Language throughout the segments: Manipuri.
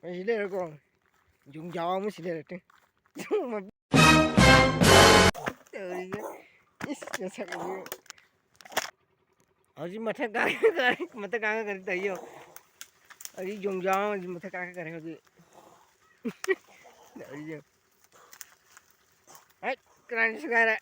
Ile ko jung jawa mu sile rete ma is ya sakni aji matha ka kari taiyo aji jung jawa matha ka kare hoji aji ai kran sugara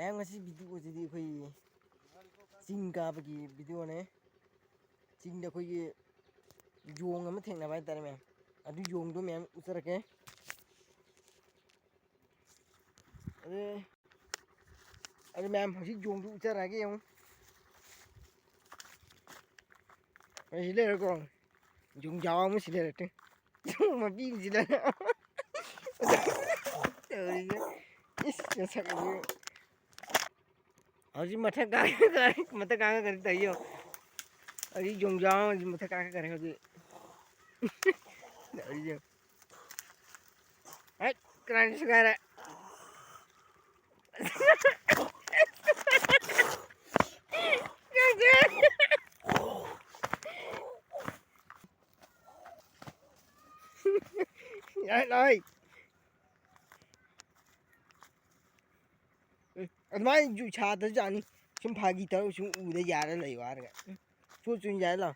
Nang ngasi video jidi khoi ching ka bagi video ne ching da khoi yong ama thengna bai tar me adu yong do mem utarake ade mem hosi yong do utarage yong ile ko yong jawa mu sile rete ma bi sile is ya sakni aji matha ka kari taiyo aji jung jawa matha ka kare hoji aji ai kran sugara ya lai admai ju cha da jani sum phagi ta sum u da ya da lai wa da chu chun ya la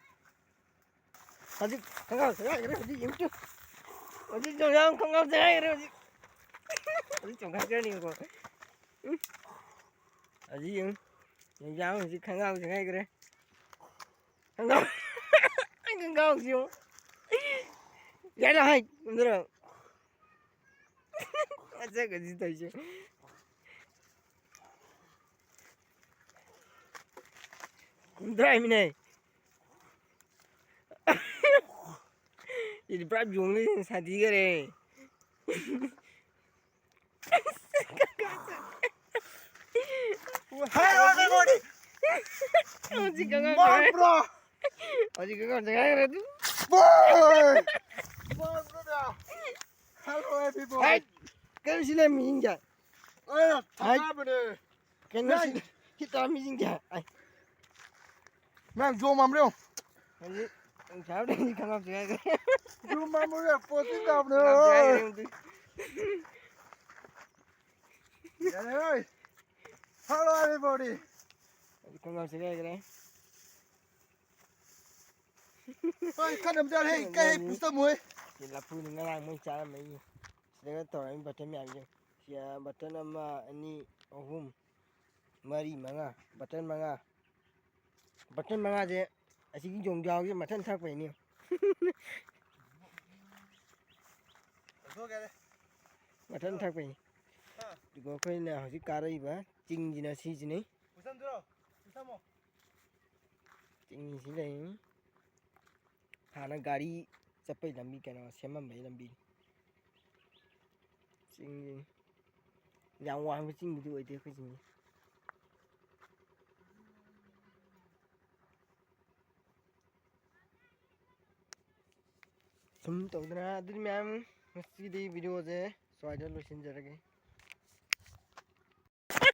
aji khanga sa ga aji yim chu aji jong yang khanga sa ga aji chong ka ni ko aji yim yang aji khanga sa ga gre khanga anh khanga siêu ya la hai ndra aja ga ji tai che Drai mi này Ini berapa jong ni sadi kare Hai everybody. Aji kanga Bro. aji kanga kare tu Boy. Brother. Hello everybody. hai kan sila mi inja Aya, thaka bane. kan sila kita mi inja ai Mang jo mam reo. aji chao de kanga sa ga Jo mam reo poti da bane. Ơi. Hello everybody. kanga sa ga kare Ơi, kan nam jar hey, kai pusta moy. Thì là phu ng ngang mới cha mấy sẽ tỏ anh bật mẹ chứ thì bật mà anh ohum mari manga bật manga chứ anh chỉ dùng dao chứ mà thân thắc vậy nè mà thân thắc vậy thì có cái nào chỉ cà đây bả chinh gì là xí gì này chinh gì này hana gari chapai lambi kana sema mai lambi ching yang wang ching du ide ko ching sum to dra adu mem ngasi di video je so ai lo sin jarage